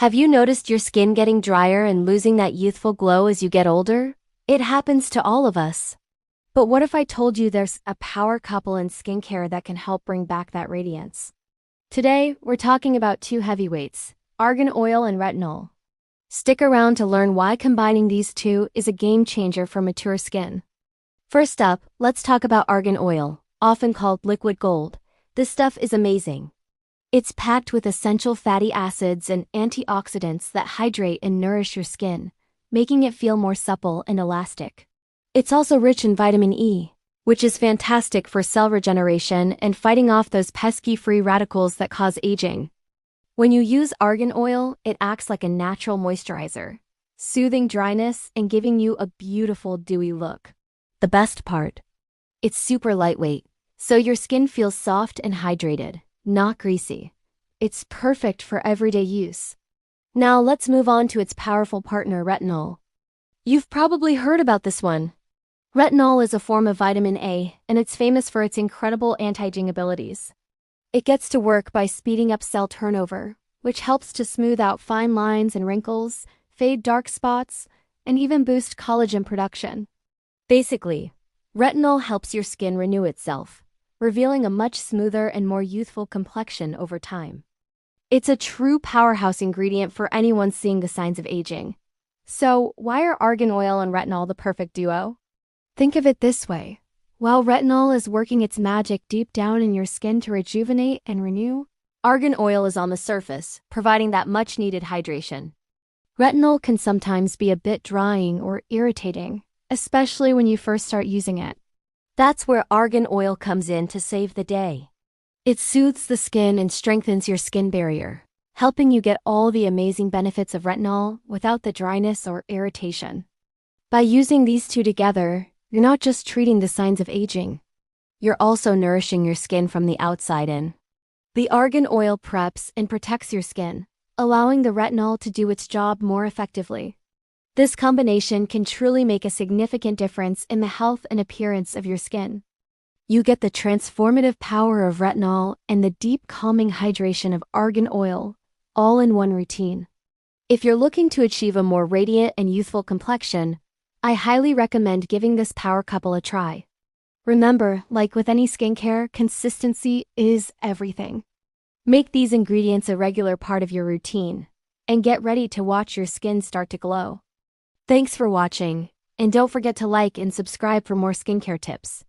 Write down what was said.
Have you noticed your skin getting drier and losing that youthful glow as you get older? It happens to all of us. But what if I told you there's a power couple in skincare that can help bring back that radiance? Today, we're talking about two heavyweights, argan oil and retinol. Stick around to learn why combining these two is a game changer for mature skin. First up, let's talk about argan oil, often called liquid gold. This stuff is amazing. It's packed with essential fatty acids and antioxidants that hydrate and nourish your skin, making it feel more supple and elastic. It's also rich in vitamin E, which is fantastic for cell regeneration and fighting off those pesky free radicals that cause aging. When you use argan oil, it acts like a natural moisturizer, soothing dryness and giving you a beautiful dewy look. The best part? It's super lightweight, so your skin feels soft and hydrated, not greasy. It's perfect for everyday use. Now let's move on to its powerful partner, retinol. You've probably heard about this one. Retinol is a form of vitamin A, and it's famous for its incredible anti-aging abilities. It gets to work by speeding up cell turnover, which helps to smooth out fine lines and wrinkles, fade dark spots, and even boost collagen production. Basically, retinol helps your skin renew itself, revealing a much smoother and more youthful complexion over time. It's a true powerhouse ingredient for anyone seeing the signs of aging. So, why are argan oil and retinol the perfect duo? Think of it this way. While retinol is working its magic deep down in your skin to rejuvenate and renew, argan oil is on the surface, providing that much-needed hydration. Retinol can sometimes be a bit drying or irritating, especially when you first start using it. That's where argan oil comes in to save the day. It soothes the skin and strengthens your skin barrier, helping you get all the amazing benefits of retinol without the dryness or irritation. By using these two together, you're not just treating the signs of aging. You're also nourishing your skin from the outside in. The argan oil preps and protects your skin, allowing the retinol to do its job more effectively. This combination can truly make a significant difference in the health and appearance of your skin. You get the transformative power of retinol and the deep calming hydration of argan oil, all in one routine. If you're looking to achieve a more radiant and youthful complexion, I highly recommend giving this power couple a try. Remember, like with any skincare, consistency is everything. Make these ingredients a regular part of your routine, and get ready to watch your skin start to glow. Thanks for watching, and don't forget to like and subscribe for more skincare tips.